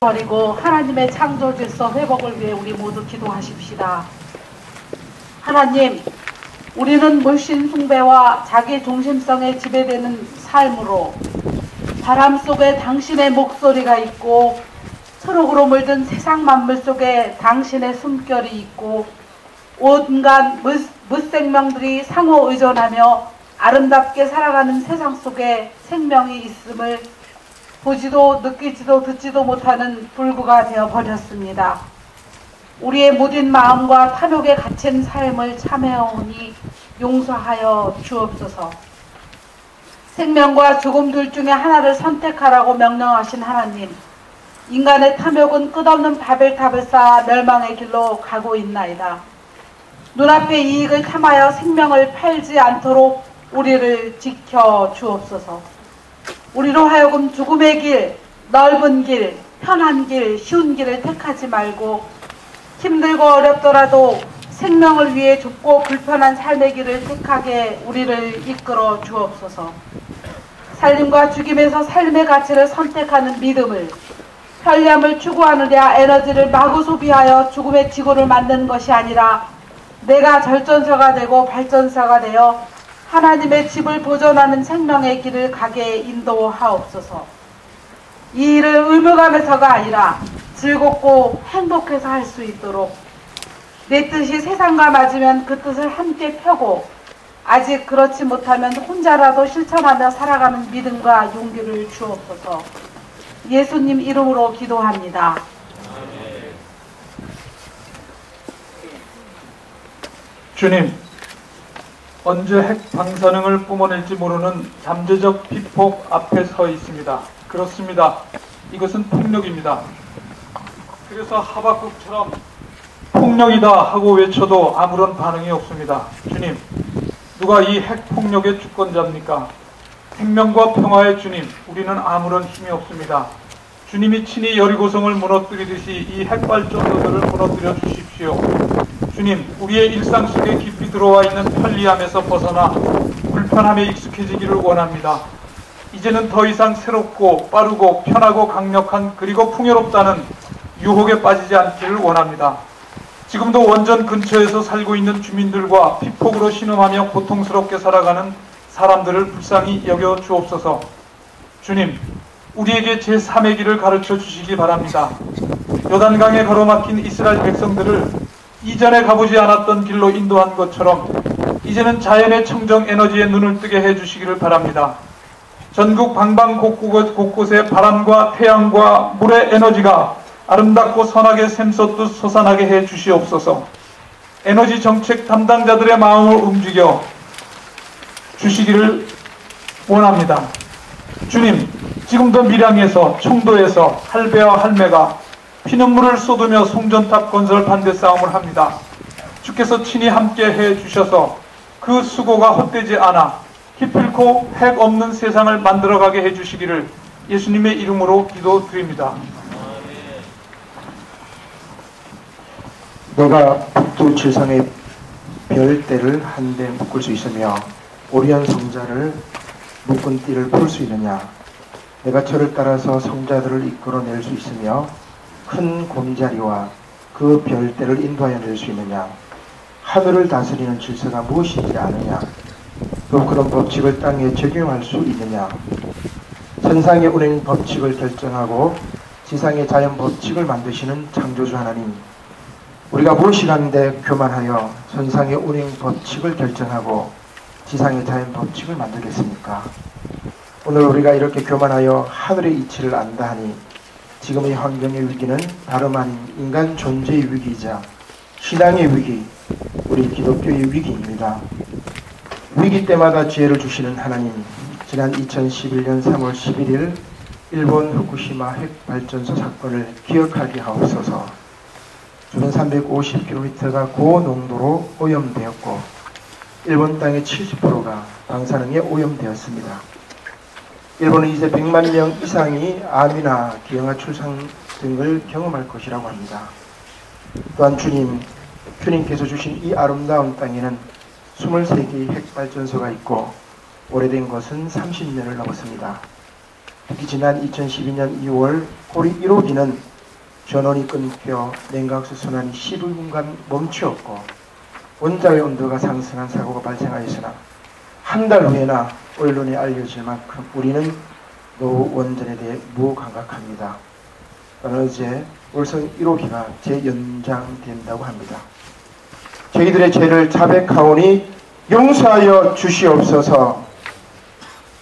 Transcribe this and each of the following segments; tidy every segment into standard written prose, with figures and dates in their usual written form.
버리고 하나님의 창조 질서 회복을 위해 우리 모두 기도하십시다. 하나님, 우리는 물신 숭배와 자기 중심성에 지배되는 삶으로 바람 속에 당신의 목소리가 있고 초록으로 물든 세상 만물 속에 당신의 숨결이 있고 온갖 무생명들이 상호 의존하며 아름답게 살아가는 세상 속에 생명이 있음을 보지도 느끼지도 듣지도 못하는 불구가 되어 버렸습니다. 우리의 무딘 마음과 탐욕에 갇힌 삶을 참회하오니 용서하여 주옵소서. 생명과 죽음 둘 중에 하나를 선택하라고 명령하신 하나님, 인간의 탐욕은 끝없는 바벨탑을 쌓아 멸망의 길로 가고 있나이다. 눈앞의 이익을 탐하여 생명을 팔지 않도록 우리를 지켜 주옵소서. 우리로 하여금 죽음의 길, 넓은 길, 편한 길, 쉬운 길을 택하지 말고 힘들고 어렵더라도 생명을 위해 좁고 불편한 삶의 길을 택하게 우리를 이끌어 주옵소서. 살림과 죽임에서 삶의 가치를 선택하는 믿음을, 편리함을 추구하느냐 에너지를 마구 소비하여 죽음의 지구를 만드는 것이 아니라 내가 절전서가 되고 발전서가 되어 하나님의 집을 보존하는 생명의 길을 가게 인도하옵소서. 이 일을 의무감에서가 아니라 즐겁고 행복해서 할 수 있도록 내 뜻이 세상과 맞으면 그 뜻을 함께 펴고 아직 그렇지 못하면 혼자라도 실천하며 살아가는 믿음과 용기를 주옵소서. 예수님 이름으로 기도합니다. 주님, 언제 핵 방사능을 뿜어낼지 모르는 잠재적 비폭 앞에 서 있습니다. 그렇습니다. 이것은 폭력입니다. 그래서 하박국처럼 폭력이다 하고 외쳐도 아무런 반응이 없습니다. 주님, 누가 이 핵폭력의 주권자입니까? 생명과 평화의 주님, 우리는 아무런 힘이 없습니다. 주님이 친히 여리고성을 무너뜨리듯이 이 핵발전소들을 무너뜨려 주십시오. 주님, 우리의 일상 속에 깊이 들어와 있는 편리함에서 벗어나 불편함에 익숙해지기를 원합니다. 이제는 더 이상 새롭고 빠르고 편하고 강력한 그리고 풍요롭다는 유혹에 빠지지 않기를 원합니다. 지금도 원전 근처에서 살고 있는 주민들과 비폭으로 신음하며 고통스럽게 살아가는 사람들을 불쌍히 여겨 주옵소서. 주님, 우리에게 제3의 길을 가르쳐 주시기 바랍니다. 요단강에 가로막힌 이스라엘 백성들을 이전에 가보지 않았던 길로 인도한 것처럼 이제는 자연의 청정 에너지에 눈을 뜨게 해주시기를 바랍니다. 전국 방방곳곳에 바람과 태양과 물의 에너지가 아름답고 선하게 샘솟듯 솟아나게 해 주시옵소서. 에너지 정책 담당자들의 마음을 움직여 주시기를 원합니다. 주님, 지금도 밀양에서 청도에서 할배와 할매가 피눈물을 쏟으며 송전탑 건설 반대 싸움을 합니다. 주께서 친히 함께 해 주셔서 그 수고가 헛되지 않아 기필코 핵 없는 세상을 만들어가게 해 주시기를 예수님의 이름으로 기도드립니다. 내가 북두 칠성의 별대를 한데 묶을 수 있으며 오리온 성자를 묶은 띠를 풀 수 있느냐? 내가 저를 따라서 성자들을 이끌어낼 수 있으며 큰 곰자리와 그 별대를 인도하여 낼 수 있느냐? 하늘을 다스리는 질서가 무엇인지 아느냐? 또 그런 법칙을 땅에 적용할 수 있느냐? 천상의 운행 법칙을 결정하고 지상의 자연 법칙을 만드시는 창조주 하나님, 우리가 무엇이라는데 교만하여 천상의 운행 법칙을 결정하고 지상의 자연 법칙을 만들겠습니까? 오늘 우리가 이렇게 교만하여 하늘의 이치를 안다 하니 지금의 환경의 위기는 다름 아닌 인간 존재의 위기이자 신앙의 위기, 우리 기독교의 위기입니다. 위기 때마다 지혜를 주시는 하나님, 지난 2011년 3월 11일 일본 후쿠시마 핵발전소 사건을 기억하게 하옵소서. 주변 350km가 고농도로 오염되었고 일본 땅의 70%가 방사능에 오염되었습니다. 일본은 이제 100만 명 이상이 암이나 기형아 출산 등을 경험할 것이라고 합니다. 또한 주님께서 주신 이 아름다운 땅에는 23개의 핵발전소가 있고 오래된 것은 30년을 넘었습니다. 특히 지난 2012년 2월 고리 1호기는 전원이 끊겨 냉각수 순환이 12분간 멈추었고 원자의 온도가 상승한 사고가 발생하였으나 한 달 후에나 언론에 알려질 만큼 우리는 노후 원전에 대해 무감각합니다. 어제 월성 1호기가 재연장된다고 합니다. 저희들의 죄를 자백하오니 용서하여 주시옵소서.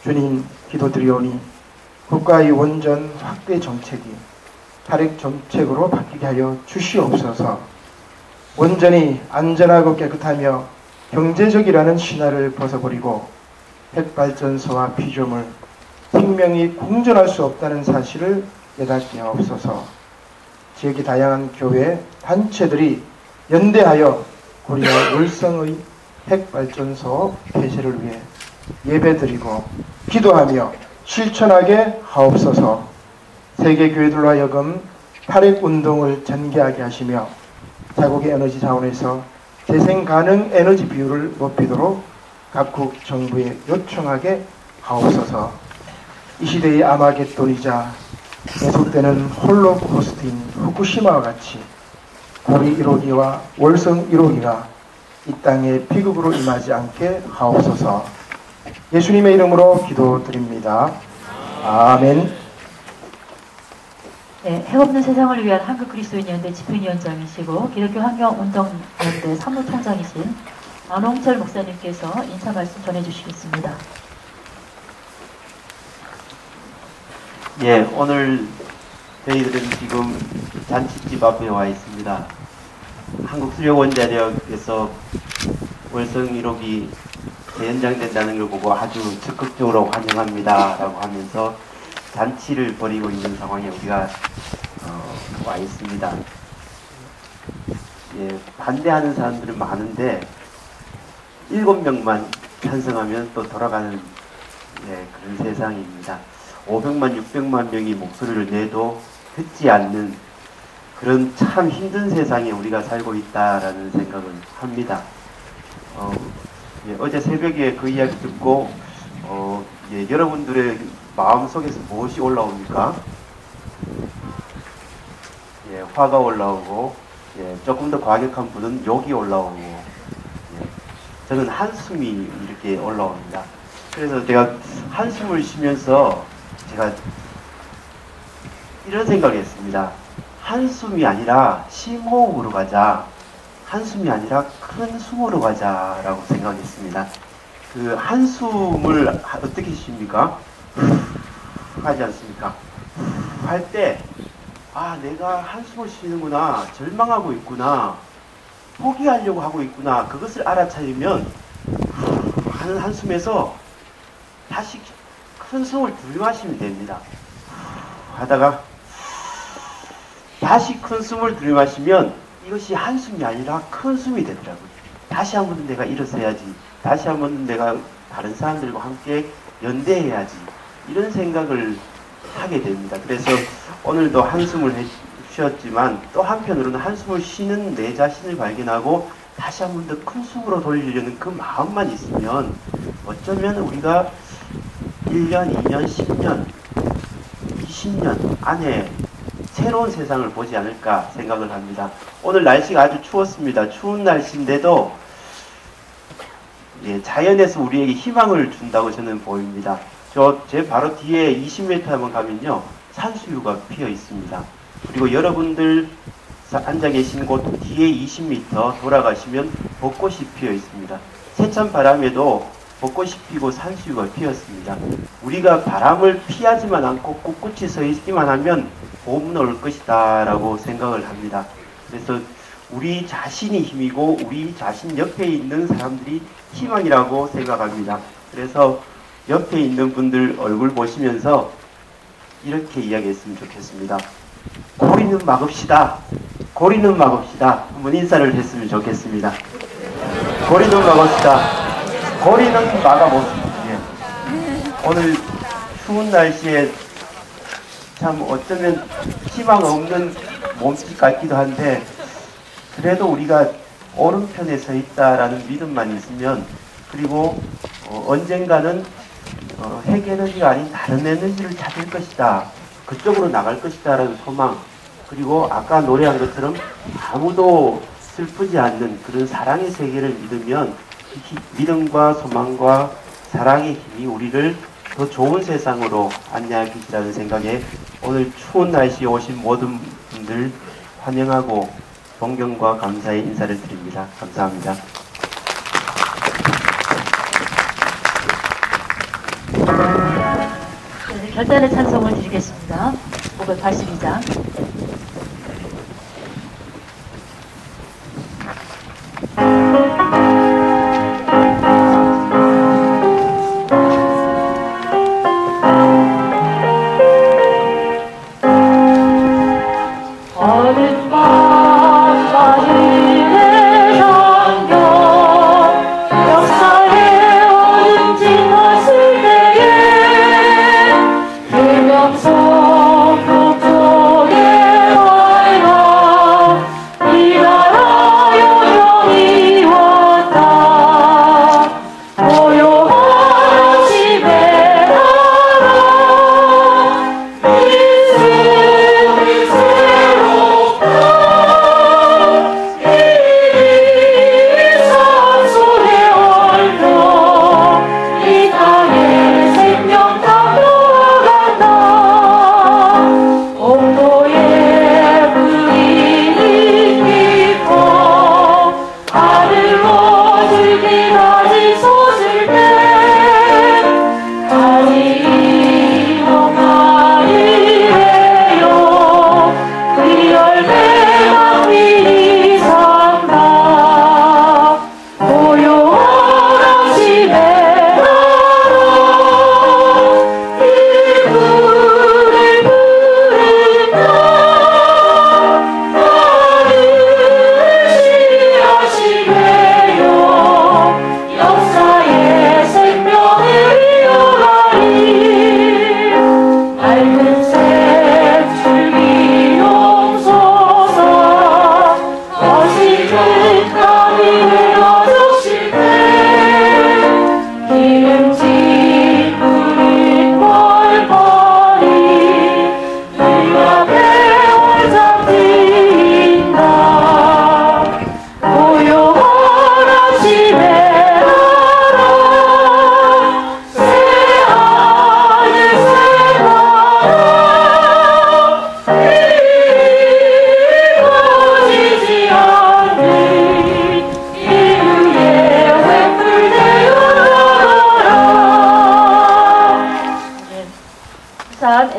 주님 기도드리오니 국가의 원전 확대 정책이 탈핵 정책으로 바뀌게 하여 주시옵소서. 원전이 안전하고 깨끗하며 경제적이라는 신화를 벗어버리고 핵발전소와 피조물, 생명이 공존할 수 없다는 사실을 깨닫게 하옵소서. 지역의 다양한 교회, 단체들이 연대하여 고려 월성의 핵발전소 폐쇄를 위해 예배드리고 기도하며 실천하게 하옵소서. 세계교회들로 하여금 탈핵운동을 전개하게 하시며 자국의 에너지 자원에서 재생 가능 에너지 비율을 높이도록 각국 정부에 요청하게 하옵소서. 이 시대의 아마겟돈이자 계속되는 홀로코스트인 후쿠시마와 같이 고리 1호기와 월성 1호기가 이 땅에 비극으로 임하지 않게 하옵소서. 예수님의 이름으로 기도드립니다. 아멘. 네, 핵없는 세상을 위한 한국그리스도인연대 집행위원장이시고 기독교 환경운동연대 사무총장이신 안홍철 목사님께서 인사 말씀 전해주시겠습니다. 예, 오늘 저희들은 지금 잔치집 앞에 와 있습니다. 한국수력원자력에서 월성 1호기 재연장된다는 걸 보고 아주 적극적으로 환영합니다 라고 하면서 잔치를 벌이고 있는 상황에 우리가 와 있습니다. 예, 반대하는 사람들은 많은데 7명만 찬성하면 또 돌아가는 그런 세상입니다. 500만, 600만 명이 목소리를 내도 듣지 않는 그런 참 힘든 세상에 우리가 살고 있다라는 생각을 합니다. 어제 새벽에 그 이야기 듣고 여러분들의 마음속에서 무엇이 올라옵니까? 화가 올라오고 조금 더 과격한 분은 욕이 올라오고 저는 한숨이 이렇게 올라옵니다. 그래서 제가 한숨을 쉬면서 제가 이런 생각을 했습니다. 한숨이 아니라 심호흡으로 가자. 한숨이 아니라 큰 숨으로 가자라고 생각했습니다. 그 한숨을 어떻게 쉽니까? 하지 않습니까? 할 때 아, 내가 한숨을 쉬는구나, 절망하고 있구나, 포기하려고 하고 있구나, 그것을 알아차리면 하는 한숨에서 다시 큰 숨을 들이마시면 됩니다. 하다가 다시 큰 숨을 들이마시면 이것이 한숨이 아니라 큰 숨이 되더라고요. 다시 한 번 내가 일어서야지, 다시 한 번 내가 다른 사람들과 함께 연대해야지, 이런 생각을 하게 됩니다. 그래서 오늘도 한숨을 쉬었지만 또 한편으로는 한숨을 쉬는 내 자신을 발견하고 다시 한 번 더 큰 숨으로 돌리려는 그 마음만 있으면 어쩌면 우리가 1년, 2년, 10년, 20년 안에 새로운 세상을 보지 않을까 생각을 합니다. 오늘 날씨가 아주 추웠습니다. 추운 날씨인데도 자연에서 우리에게 희망을 준다고 저는 보입니다. 제 바로 뒤에 20m만 가면요, 산수유가 피어 있습니다. 그리고 여러분들 앉아 계신 곳 뒤에 20m 돌아가시면 벚꽃이 피어 있습니다. 세찬 바람에도 벚꽃이 피고 산수유가 피었습니다. 우리가 바람을 피하지만 않고 꿋꿋이 서 있기만 하면 봄은 올 것이다 라고 생각을 합니다. 그래서 우리 자신이 힘이고 우리 자신 옆에 있는 사람들이 희망이라고 생각합니다. 그래서 옆에 있는 분들 얼굴 보시면서 이렇게 이야기했으면 좋겠습니다. 고리는 막읍시다. 고리는 막읍시다. 한번 인사를 했으면 좋겠습니다. 고리는 막읍시다. 고리는 막아봅시다. 오늘 추운 날씨에 참 어쩌면 희망 없는 몸짓 같기도 한데 그래도 우리가 오른편에 서 있다라는 믿음만 있으면, 그리고 언젠가는 핵에너지가 아닌 다른 에너지를 찾을 것이다, 그쪽으로 나갈 것이다 라는 소망, 그리고 아까 노래한 것처럼 아무도 슬프지 않는 그런 사랑의 세계를 믿으면 믿음과 소망과 사랑의 힘이 우리를 더 좋은 세상으로 안내할 것이라는 생각에 오늘 추운 날씨에 오신 모든 분들 환영하고 존경과 감사의 인사를 드립니다. 감사합니다. 네, 결단의 찬송을 드리겠습니다. 582장.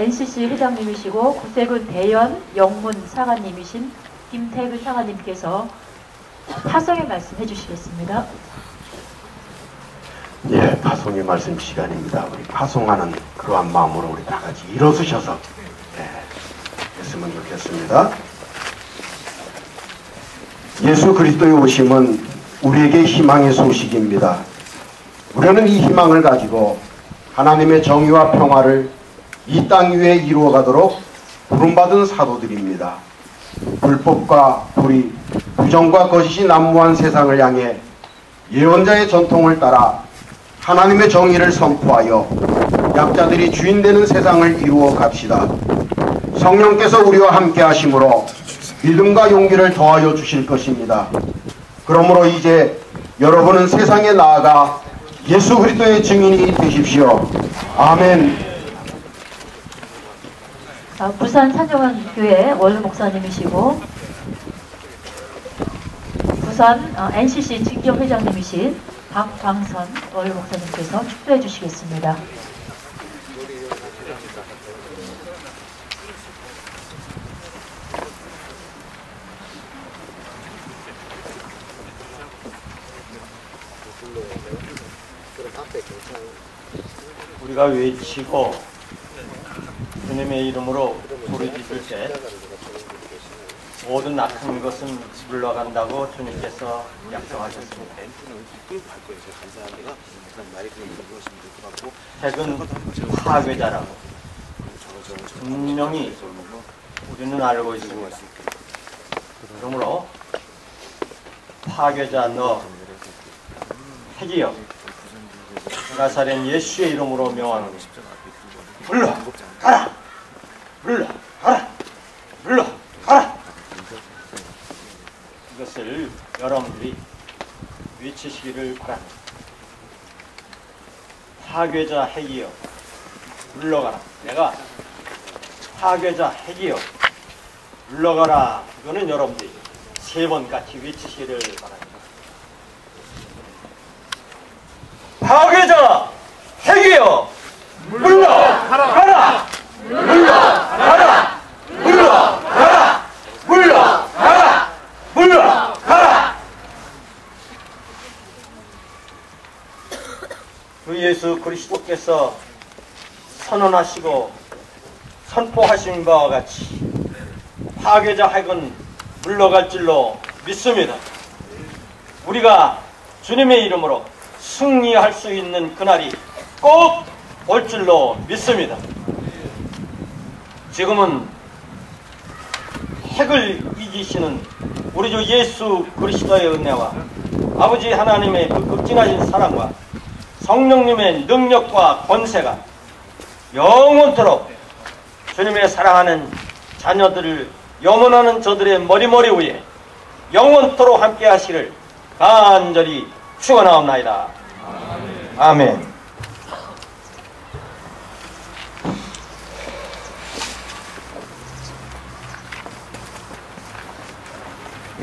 NCC 회장님이시고 구세군 대연 영문 사관님이신 김태근 사관님께서 파송의 말씀 해주시겠습니다. 예, 파송의 말씀 시간입니다. 우리 파송하는 그러한 마음으로 우리 다 같이 일어서셔서 했으면 좋겠습니다. 예수 그리스도의 오심은 우리에게 희망의 소식입니다. 우리는 이 희망을 가지고 하나님의 정의와 평화를 이 땅 위에 이루어가도록 부름받은 사도들입니다. 불법과 불의, 부정과 거짓이 난무한 세상을 향해 예언자의 전통을 따라 하나님의 정의를 선포하여 약자들이 주인되는 세상을 이루어 갑시다. 성령께서 우리와 함께 하심으로 믿음과 용기를 더하여 주실 것입니다. 그러므로 이제 여러분은 세상에 나아가 예수 그리스도의 증인이 되십시오. 아멘. 부산 산정원 교회 원로 목사님이시고 부산 NCC 직접 회장님이신 박광선 원로 목사님께서 축도해 주시겠습니다. 우리가 외치고 주님의 이름으로 부르짖을 때 모든 악한 것은 물러간다고 주님께서 약속하셨습니다. 핵은 파괴자라고 분명히 우리는 알고 있습니다. 그러므로 파괴자 너 핵이여 나사렛 예수의 이름으로 명하노니 물러가라! 물러가라! 물러가라! 이것을 여러분들이 외치시기를 바랍니다. 파괴자 핵이여 물러가라. 내가 파괴자 핵이여 물러가라. 이거는 여러분들이 3번 같이 외치시기를 바랍니다. 파괴자 핵이여 물러가라. 물러가라. 물러가라. 물러가라. 물러가라. 그 예수 그리스도께서 선언하시고 선포하신 바와 같이 파괴자 핵은 물러갈 줄로 믿습니다. 우리가 주님의 이름으로 승리할 수 있는 그날이 꼭 올 줄로 믿습니다. 지금은 핵을 이기시는 우리 주 예수 그리스도의 은혜와 아버지 하나님의 그 극진하신 사랑과 성령님의 능력과 권세가 영원토록 주님의 사랑하는 자녀들을 염원하는 저들의 머리머리 위에 영원토록 함께 하시를 간절히 축원하옵나이다. 아멘.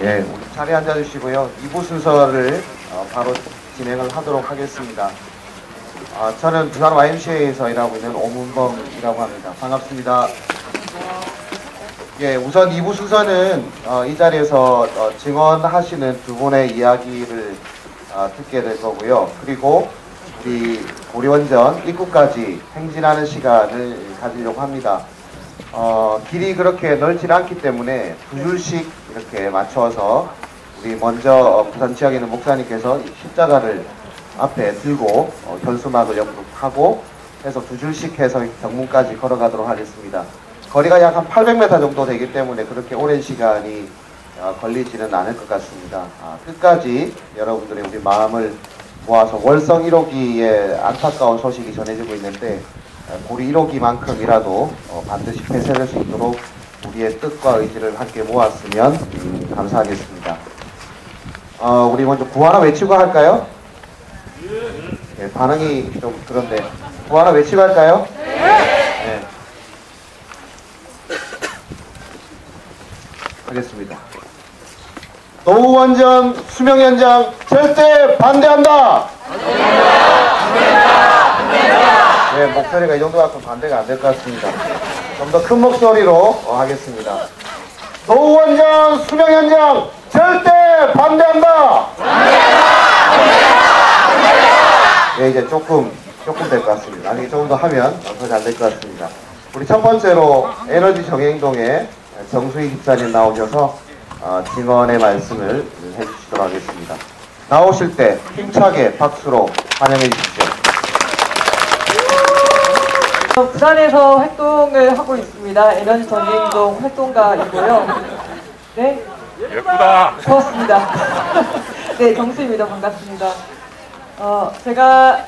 예, 우리 자리에 앉아주시고요. 2부 순서를 바로 진행을 하도록 하겠습니다. 저는 부산 YMCA에서 일하고 있는 오문범이라고 합니다. 반갑습니다. 예, 우선 2부 순서는 이 자리에서 증언하시는 두 분의 이야기를 듣게 될 거고요. 그리고 우리 고려원전 입구까지 행진하는 시간을 가지려고 합니다. 길이 그렇게 넓지 않기 때문에 두 줄씩 이렇게 맞춰서 우리 먼저 부산 지역에 있는 목사님께서 십자가를 앞에 들고 현수막을 연극하고 해서 두 줄씩 해서 정문까지 걸어가도록 하겠습니다. 거리가 약 한 800m 정도 되기 때문에 그렇게 오랜 시간이 걸리지는 않을 것 같습니다. 끝까지 여러분들의 우리 마음을 모아서 월성 1호기에 안타까운 소식이 전해지고 있는데 고리 1호기만큼이라도 반드시 폐쇄될 수 있도록 우리의 뜻과 의지를 함께 모았으면 감사하겠습니다. 우리 먼저 구하나 외치고 할까요? 네, 반응이 좀 그런데 구하나 외치고 할까요? 네. 하겠습니다. 노후원전 수명연장 절대 반대한다! 네, 목소리가 이 정도 갖고 반대가 안 될 것 같습니다. 좀 더 큰 목소리로 하겠습니다. 노후원전 수명연장 절대 반대한다! 네, 이제 조금 될 것 같습니다. 나중에 조금 더 하면 더 잘 될 것 같습니다. 우리 첫 번째로 에너지 정행동에 정수희 집사님 나오셔서 증언의 말씀을 해주시도록 하겠습니다. 나오실 때 힘차게 박수로 환영해 주십시오. 부산에서 활동을 하고 있습니다. 에너지 정행동 활동가이고요. 네? 예쁘다. 고맙습니다. 네, 정수입니다. 반갑습니다. 제가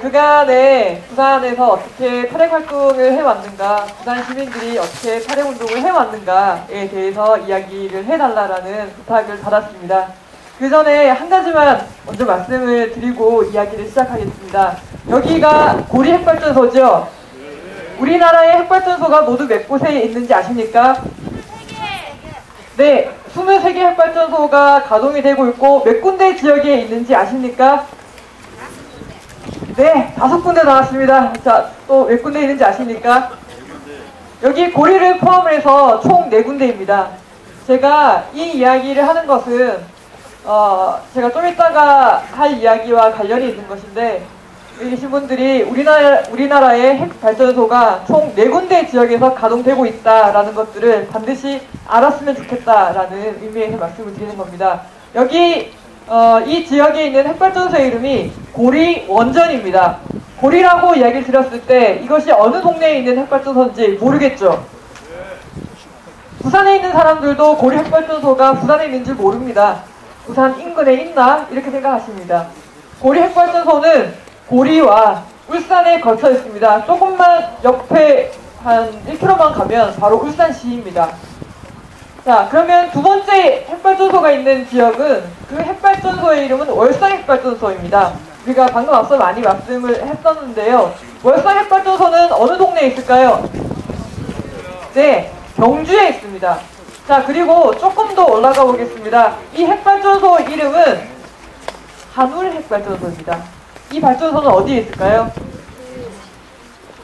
그간에 부산에서 어떻게 탈핵 활동을 해왔는가, 부산 시민들이 어떻게 탈핵 운동을 해왔는가에 대해서 이야기를 해달라는 부탁을 받았습니다. 그 전에 한 가지만 먼저 말씀을 드리고 이야기를 시작하겠습니다. 여기가 고리 핵발전소죠? 우리나라의 핵발전소가 모두 몇 곳에 있는지 아십니까? 네, 23개 핵발전소가 가동이 되고 있고 몇 군데 지역에 있는지 아십니까? 네, 5군데 나왔습니다. 자, 또 몇 군데 있는지 아십니까? 여기 고리를 포함해서 총 4군데입니다. 제가 이 이야기를 하는 것은 제가 좀 이따가 할 이야기와 관련이 있는 것인데, 여기 계신 분들이 우리나라의 핵 발전소가 총 4군데 지역에서 가동되고 있다라는 것들을 반드시 알았으면 좋겠다라는 의미에서 말씀을 드리는 겁니다. 여기 이 지역에 있는 핵발전소의 이름이 고리 원전입니다. 고리라고 이야기를 드렸을 때 이것이 어느 동네에 있는 핵발전소인지 모르겠죠? 부산에 있는 사람들도 고리 핵발전소가 부산에 있는지 모릅니다. 부산 인근에 있나? 이렇게 생각하십니다. 고리 핵발전소는 고리와 울산에 걸쳐 있습니다. 조금만 옆에 한 1km만 가면 바로 울산시입니다. 자, 그러면 두 번째 핵발전소가 있는 지역은 그 핵발전소의 이름은 월성 핵발전소입니다. 우리가 방금 앞서 많이 말씀을 했었는데요. 월성 핵발전소는 어느 동네에 있을까요? 네, 경주에 있습니다. 자, 그리고 조금 더 올라가 보겠습니다. 이 핵발전소 이름은 한울 핵발전소입니다. 이 발전소는 어디에 있을까요?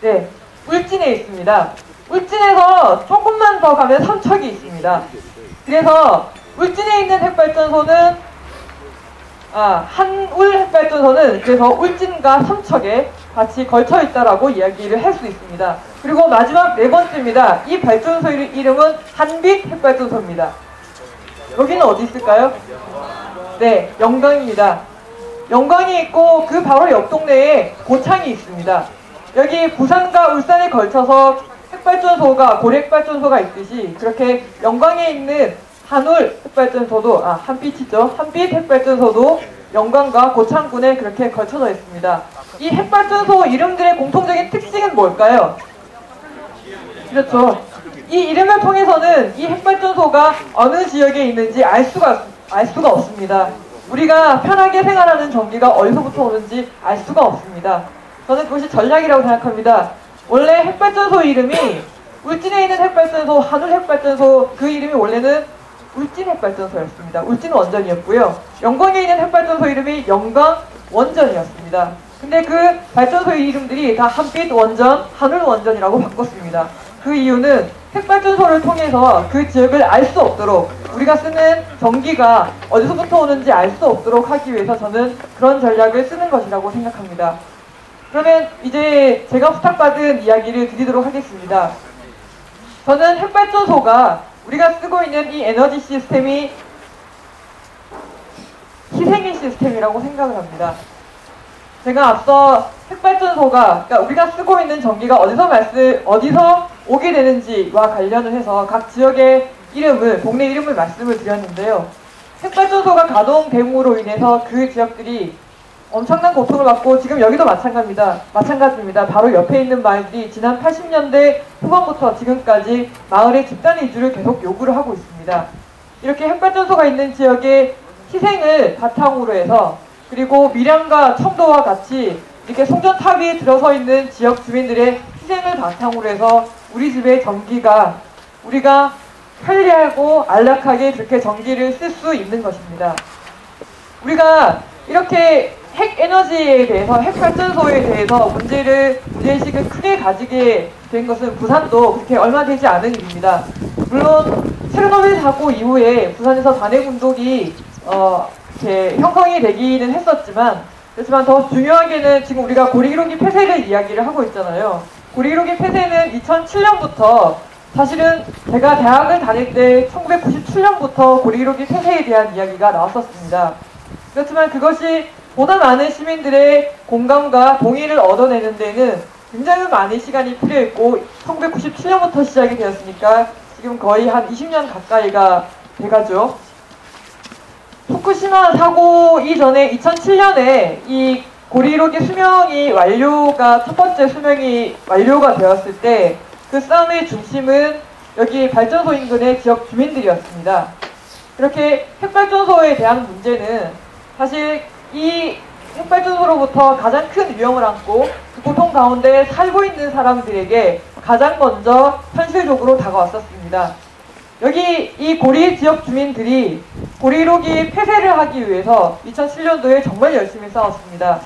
네, 울진에 있습니다. 울진에서 조금만 더 가면 삼척이 있습니다. 그래서 울진에 있는 핵발전소는 한울 핵발전소는 그래서 울진과 삼척에 같이 걸쳐 있다라고 이야기를 할 수 있습니다. 그리고 마지막 네 번째입니다. 이 발전소 이름은 한빛 핵발전소입니다. 여기는 어디 있을까요? 네, 영광입니다. 영광이 있고 그 바로 옆 동네에 고창이 있습니다. 여기 부산과 울산에 걸쳐서 핵발전소가 고리핵발전소가 있듯이 그렇게 영광에 있는 한울 핵발전소도 한빛이죠. 한빛 핵발전소도 영광과 고창군에 그렇게 걸쳐져 있습니다. 이 핵발전소 이름들의 공통적인 특징은 뭘까요? 그렇죠. 이 이름을 통해서는 이 핵발전소가 어느 지역에 있는지 알 수가 없습니다. 우리가 편하게 생활하는 전기가 어디서부터 오는지 알 수가 없습니다. 저는 그것이 전략이라고 생각합니다. 원래 핵발전소 이름이 울진에 있는 핵발전소, 한울 핵발전소 그 이름이 원래는 울진 핵발전소였습니다. 울진 원전이었고요. 영광에 있는 핵발전소 이름이 영광 원전이었습니다. 근데 그 발전소 이름들이 다 한빛 원전, 한울 원전이라고 바꿨습니다. 그 이유는 핵발전소를 통해서 그 지역을 알 수 없도록 우리가 쓰는 전기가 어디서부터 오는지 알 수 없도록 하기 위해서 저는 그런 전략을 쓰는 것이라고 생각합니다. 그러면 이제 제가 부탁받은 이야기를 드리도록 하겠습니다. 저는 핵발전소가 우리가 쓰고 있는 이 에너지 시스템이 희생의 시스템이라고 생각을 합니다. 제가 앞서 핵발전소가 그러니까 우리가 쓰고 있는 전기가 어디서 오게 되는지와 관련을 해서 각 지역의 이름을 동네 이름을 말씀을 드렸는데요. 핵발전소가 가동됨으로 인해서 그 지역들이 엄청난 고통을 받고 지금 여기도 마찬가지입니다. 바로 옆에 있는 마을들이 지난 80년대 후반부터 지금까지 마을의 집단 이주를 계속 요구를 하고 있습니다. 이렇게 핵발전소가 있는 지역의 희생을 바탕으로 해서 그리고 밀양과 청도와 같이 이렇게 송전탑 위에 들어서 있는 지역 주민들의 희생을 바탕으로 해서 우리 집의 전기가 우리가 편리하고 안락하게 그렇게 전기를 쓸 수 있는 것입니다. 우리가 이렇게 핵에너지에 대해서 핵발전소에 대해서 문제의식을 크게 가지게 된 것은 부산도 그렇게 얼마 되지 않은 일입니다. 물론 체르노빌 사고 이후에 부산에서 단핵운동이 형성이 되기는 했었지만 그렇지만 더 중요하게는 지금 우리가 고리기록이 폐쇄를 이야기를 하고 있잖아요. 고리기록이 폐쇄는 2007년부터 사실은 제가 대학을 다닐 때 1997년부터 고리기록이 폐쇄에 대한 이야기가 나왔었습니다. 그렇지만 그것이 보다 많은 시민들의 공감과 동의를 얻어내는 데는 굉장히 많은 시간이 필요했고 1997년부터 시작이 되었으니까 지금 거의 한 20년 가까이가 돼가죠. 후쿠시마 사고 이전에 2007년에 이 고리기록의 수명이 첫 번째 수명이 완료가 되었을 때 그 싸움의 중심은 여기 발전소 인근의 지역 주민들이었습니다. 이렇게 핵발전소에 대한 문제는 사실 이 핵발전소로부터 가장 큰 위험을 안고 그 고통 가운데 살고 있는 사람들에게 가장 먼저 현실적으로 다가왔었습니다. 여기 이 고리 지역 주민들이 고리기록이 폐쇄를 하기 위해서 2007년도에 정말 열심히 싸웠습니다.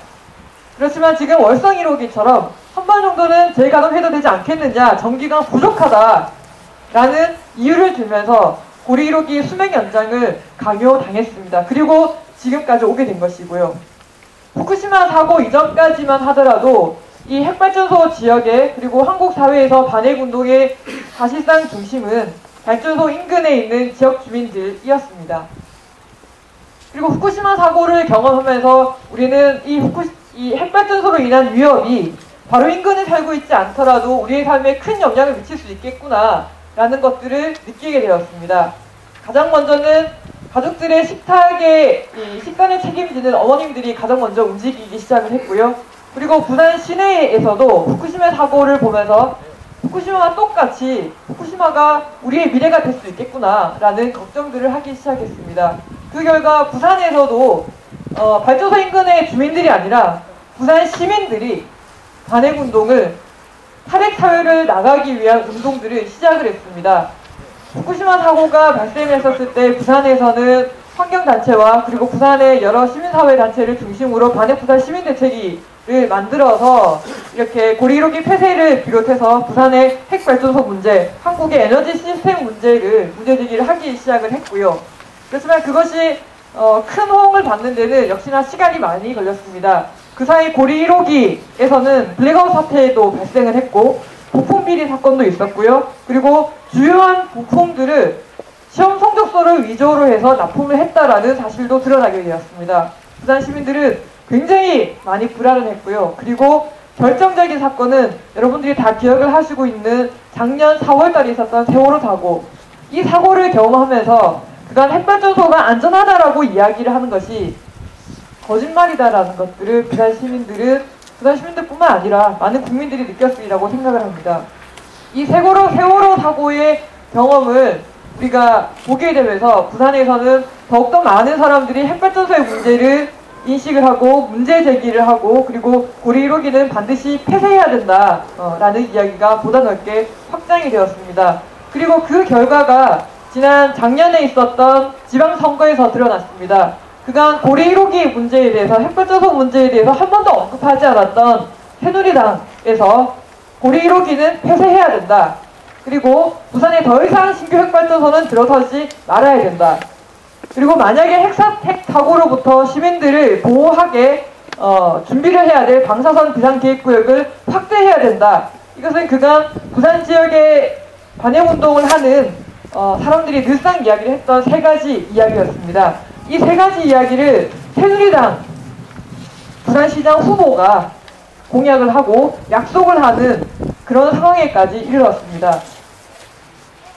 그렇지만 지금 월성 1호기처럼 한 번 정도는 재가동해도 되지 않겠느냐, 전기가 부족하다라는 이유를 들면서 고리기록이 수명 연장을 강요당했습니다. 그리고 지금까지 오게 된 것이고요. 후쿠시마 사고 이전까지만 하더라도 이 핵발전소 지역에 그리고 한국 사회에서 반핵운동의 사실상 중심은 발전소 인근에 있는 지역 주민들이었습니다. 그리고 후쿠시마 사고를 경험하면서 우리는 이 핵발전소로 인한 위협이 바로 인근에 살고 있지 않더라도 우리의 삶에 큰 영향을 미칠 수 있겠구나 라는 것들을 느끼게 되었습니다. 가장 먼저는 가족들의 식단을 책임지는 어머님들이 가장 먼저 움직이기 시작을 했고요. 그리고 부산 시내에서도 후쿠시마 사고를 보면서 후쿠시마와 똑같이 후쿠시마가 우리의 미래가 될 수 있겠구나라는 걱정들을 하기 시작했습니다. 그 결과 부산에서도 발전소 인근의 주민들이 아니라 부산 시민들이 반핵운동을 탄핵 사회를 나가기 위한 운동들을 시작을 했습니다. 후쿠시마 사고가 발생했었을 때 부산에서는 환경단체와 그리고 부산의 여러 시민사회단체를 중심으로 반핵부산 시민대책위를 만들어서 이렇게 고리 1호기 폐쇄를 비롯해서 부산의 핵발전소 문제, 한국의 에너지 시스템 문제제기를 하기 시작을 했고요. 그렇지만 그것이 큰 호응을 받는 데는 역시나 시간이 많이 걸렸습니다. 그 사이 고리 1호기에서는 블랙아웃 사태도 발생을 했고 부품 비리 사건도 있었고요. 그리고 주요한 부품들을 시험 성적서를 위조로 해서 납품을 했다라는 사실도 드러나게 되었습니다. 부산 시민들은 굉장히 많이 불안을 했고요. 그리고 결정적인 사건은 여러분들이 다 기억을 하시고 있는 작년 4월달에 있었던 세월호 사고. 이 사고를 경험하면서 그간 핵발전소가 안전하다라고 이야기를 하는 것이 거짓말이다라는 것들을 부산 시민들뿐만 아니라 많은 국민들이 느꼈으리라고 생각을 합니다. 이 세월호 사고의 경험을 우리가 보게 되면서 부산에서는 더욱더 많은 사람들이 핵발전소의 문제를 인식을 하고 문제 제기를 하고 그리고 고리 1호기는 반드시 폐쇄해야 된다라는 이야기가 보다 넓게 확장이 되었습니다. 그리고 그 결과가 지난 작년에 있었던 지방선거에서 드러났습니다. 그간 고리 1호기 문제에 대해서 핵발전소 문제에 대해서 한 번도 언급하지 않았던 새누리당에서 고리 1호기는 폐쇄해야 된다. 그리고 부산에 더 이상 신규 핵발전소는 들어서지 말아야 된다. 그리고 만약에 핵 사고로부터 시민들을 보호하게 준비를 해야 될 방사선 비상계획구역을 확대해야 된다. 이것은 그간 부산 지역에 반핵운동을 하는 사람들이 늘상 이야기를 했던 세 가지 이야기였습니다. 이 세 가지 이야기를 새누리당 부산시장 후보가 공약을 하고 약속을 하는 그런 상황에까지 이르렀습니다.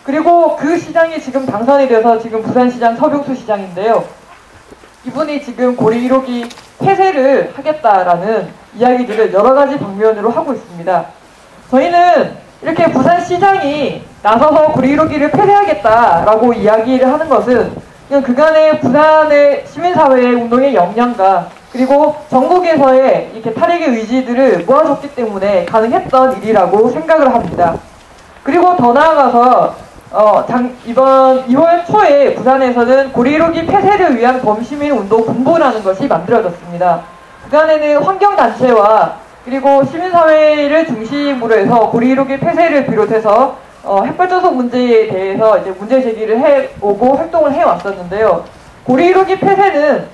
그리고 그 시장이 지금 당선이 돼서 지금 부산시장 서병수 시장인데요. 이분이 지금 고리 1호기 폐쇄를 하겠다라는 이야기들을 여러 가지 방면으로 하고 있습니다. 저희는 이렇게 부산시장이 나서서 고리 1호기를 폐쇄하겠다라고 이야기를 하는 것은 그냥 그간의 부산의 시민사회의 운동의 역량과 그리고 전국에서의 이렇게 탈핵의 의지들을 모아줬기 때문에 가능했던 일이라고 생각을 합니다. 그리고 더 나아가서 이번 2월 초에 부산에서는 고리 1호기 폐쇄를 위한 범시민운동 본부라는 것이 만들어졌습니다. 그간에는 환경단체와 그리고 시민사회를 중심으로 해서 고리 1호기 폐쇄를 비롯해서 핵발전소 문제에 대해서 이제 문제 제기를 해오고 활동을 해왔었는데요. 고리 1호기 폐쇄는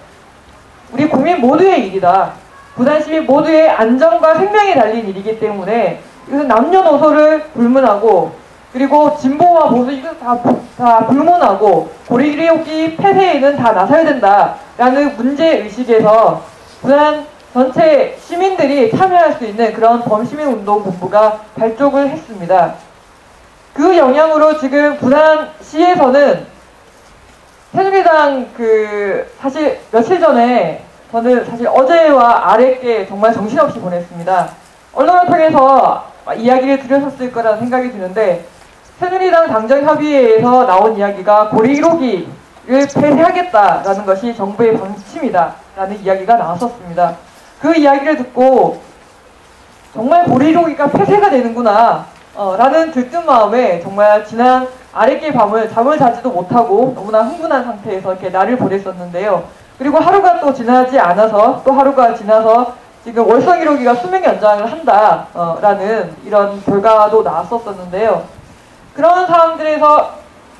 우리 국민 모두의 일이다. 부산 시민 모두의 안전과 생명이 달린 일이기 때문에 이것은 남녀노소를 불문하고 그리고 진보와 보수 이것 다 불문하고 고리 1호기 폐쇄에는 다 나서야 된다라는 문제의식에서 부산 전체 시민들이 참여할 수 있는 그런 범시민운동본부가 발족을 했습니다. 그 영향으로 지금 부산시에서는 새누리당 사실 며칠 전에 저는 사실 어제와 아랫게 정말 정신없이 보냈습니다. 언론을 통해서 이야기를 드렸었을 거라는 생각이 드는데 새누리당 당정협의회에서 나온 이야기가 고리 1호기를 폐쇄하겠다라는 것이 정부의 방침이다 라는 이야기가 나왔었습니다. 그 이야기를 듣고 정말 고리 1호기가 폐쇄가 되는구나 라는 들뜬 마음에 정말 지난 아랫길 밤을 잠을 자지도 못하고 너무나 흥분한 상태에서 이렇게 날을 보냈었는데요. 그리고 하루가 또 지나지 않아서 또 하루가 지나서 지금 월성 1호기가 수명 연장을 한다 라는 이런 결과도 나왔었는데요. 그런 상황들에서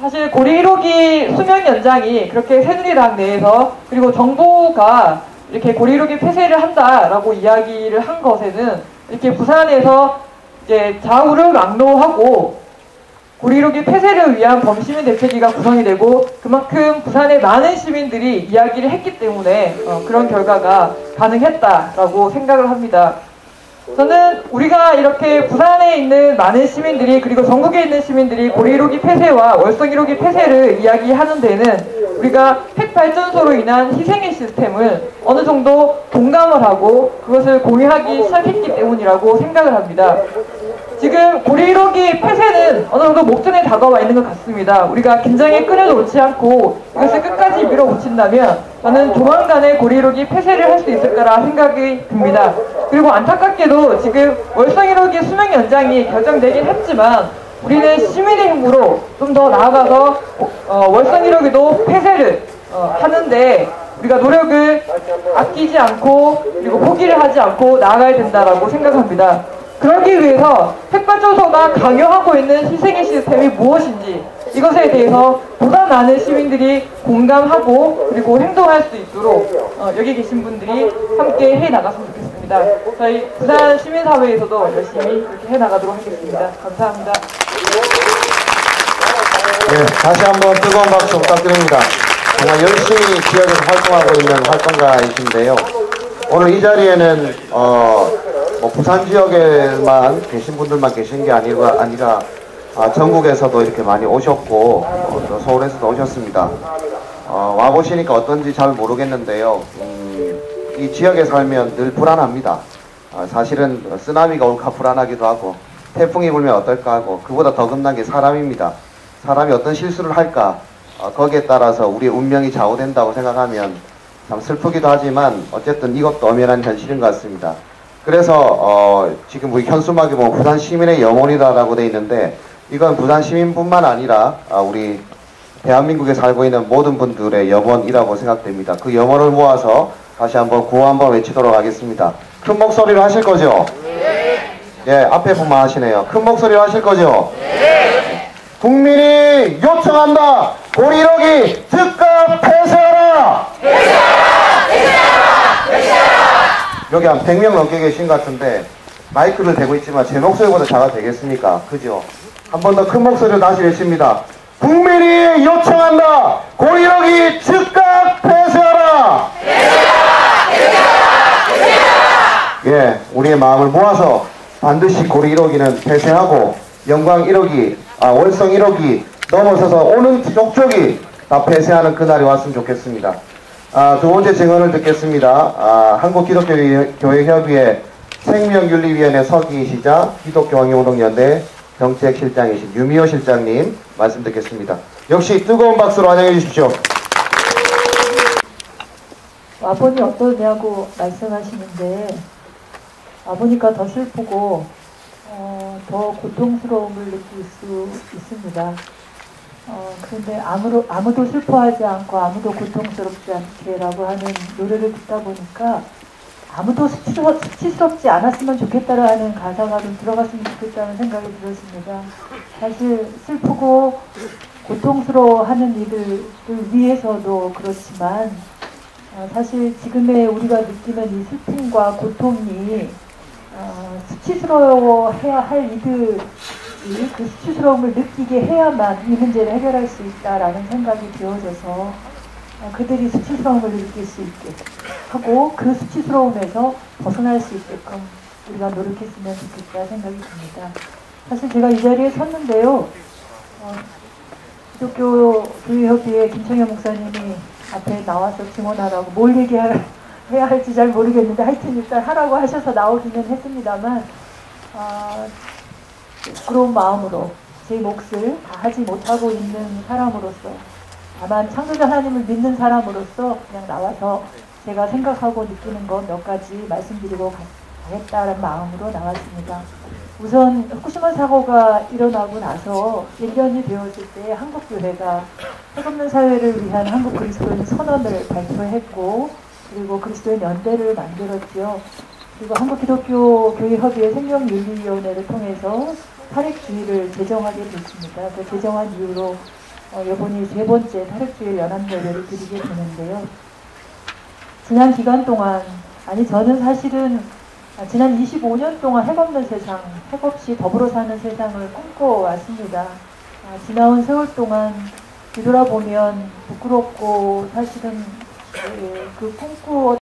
사실 고리 1호기 수명 연장이 그렇게 새누리당 내에서 그리고 정부가 이렇게 고리 1호기 폐쇄를 한다라고 이야기를 한 것에는 이렇게 부산에서 이제 좌우를 막론하고 고리 1호기 폐쇄를 위한 범시민 대책위가 구성이 되고 그만큼 부산의 많은 시민들이 이야기를 했기 때문에 그런 결과가 가능했다라고 생각을 합니다. 저는 우리가 이렇게 부산에 있는 많은 시민들이 그리고 전국에 있는 시민들이 고리 1호기 폐쇄와 월성 1호기 폐쇄를 이야기하는 데는 우리가 핵발전소로 인한 희생의 시스템을 어느 정도 공감을 하고 그것을 공유하기 시작했기 때문이라고 생각을 합니다. 지금 고리 1호기 폐쇄는 어느 정도 목전에 다가와 있는 것 같습니다. 우리가 긴장의 끈을 놓지 않고 이것을 끝까지 밀어붙인다면 저는 조만간에 고리 1호기 폐쇄를 할 수 있을 거라 생각이 듭니다. 그리고 안타깝게도 지금 월성 1호기 수명 연장이 결정되긴 했지만 우리는 시민의 힘으로 좀 더 나아가서 월성 1호기도 폐쇄를 하는데 우리가 노력을 아끼지 않고 그리고 포기를 하지 않고 나아가야 된다라고 생각합니다. 그러기 위해서 핵발전소가 강요하고 있는 희생의 시스템이 무엇인지 이것에 대해서 보다 많은 시민들이 공감하고 그리고 행동할 수 있도록 여기 계신 분들이 함께 해나갔으면 좋겠습니다. 저희 부산 시민사회에서도 열심히 그렇게 해나가도록 하겠습니다. 감사합니다. 네, 다시 한번 뜨거운 박수 부탁드립니다. 정말 열심히 지역에서 활동하고 있는 활동가이신데요. 오늘 이 자리에는 부산 지역에만 계신 분들만 계신 게 아니라 전국에서도 이렇게 많이 오셨고 또 서울에서도 오셨습니다. 와보시니까 어떤지 잘 모르겠는데요. 이 지역에 살면 늘 불안합니다. 사실은 쓰나미가 올까 불안하기도 하고 태풍이 불면 어떨까 하고 그보다 더 겁난 게 사람입니다. 사람이 어떤 실수를 할까 거기에 따라서 우리의 운명이 좌우된다고 생각하면 참 슬프기도 하지만 어쨌든 이것도 엄연한 현실인 것 같습니다. 그래서 지금 우리 현수막에 보면 부산 시민의 영혼이다라고 돼 있는데 이건 부산 시민뿐만 아니라 우리 대한민국에 살고 있는 모든 분들의 염원이라고 생각됩니다. 그 염원을 모아서 다시 한번 구호 한번 외치도록 하겠습니다. 큰 목소리로 하실 거죠? 네. 예, 앞에 보면 하시네요. 큰 목소리로 하실 거죠? 네. 국민이 요청한다. 고리 1호기 즉각 폐쇄하라. 여기 한 100명 넘게 계신 것 같은데 마이크를 대고 있지만 제 목소리보다 작아도 되겠습니까? 그죠? 한 번 더 큰 목소리로 다시 외칩니다. 국민이 요청한다. 고리 1호기 즉각 폐쇄하라. 예, 우리의 마음을 모아서 반드시 고리 1호기는 폐쇄하고 영광 1호기, 월성 1호기 넘어서서 오는 족족이 다 폐쇄하는 그날이 왔으면 좋겠습니다. 두 번째 증언을 듣겠습니다. 한국기독교회협의회 생명윤리위원회 서기이시자 기독교왕의운동연대 정책실장이신 유미호 실장님 말씀 듣겠습니다. 역시 뜨거운 박수로 환영해 주십시오. 와보니 어떠냐고 말씀하시는데 와보니까 더 슬프고 더 고통스러움을 느낄 수 있습니다. 그런데 아무도 슬퍼하지 않고 아무도 고통스럽지 않게라고 하는 노래를 듣다 보니까 아무도 수치스럽지 않았으면 좋겠다라는 가사가 좀 들어갔으면 좋겠다는 생각이 들었습니다. 사실 슬프고 고통스러워하는 이들을 위해서도 그렇지만 사실 지금의 우리가 느끼는 이 슬픔과 고통이 수치스러워해야 할 이들이 그 수치스러움을 느끼게 해야만 이 문제를 해결할 수 있다라는 생각이 되어져서 그들이 수치스러움을 느낄 수 있게 하고 그 수치스러움에서 벗어날 수 있게끔 우리가 노력했으면 좋겠다 생각이 듭니다. 사실 제가 이 자리에 섰는데요. 기독교교회협의회 김청현 목사님이 앞에 나와서 증언하라고 뭘 얘기해야 할지 잘 모르겠는데 하여튼 일단 하라고 하셔서 나오기는 했습니다만 부끄러운 마음으로 제 몫을 다 하지 못하고 있는 사람으로서 다만 창조자 하나님을 믿는 사람으로서 그냥 나와서 제가 생각하고 느끼는 것 몇 가지 말씀드리고 가겠다는 마음으로 나왔습니다. 우선 후쿠시마 사고가 일어나고 나서 1년이 되었을 때 한국교회가 핵없는 사회를 위한 한국 그리스도인 선언을 발표했고 그리고 그리스도인 연대를 만들었죠. 그리고 한국기독교교회협의회 생명윤리위원회를 통해서 탈핵주의를 제정하게 됐습니다. 그 제정한 이후로 이번이 세 번째 탈핵주의 연합예배를 드리게 되는데요. 지난 기간 동안 저는 사실은 지난 25년 동안 핵없는 세상, 핵없이 더불어 사는 세상을 꿈꿔왔습니다. 지나온 세월 동안 뒤돌아보면 부끄럽고 사실은 그 꿈꾸었던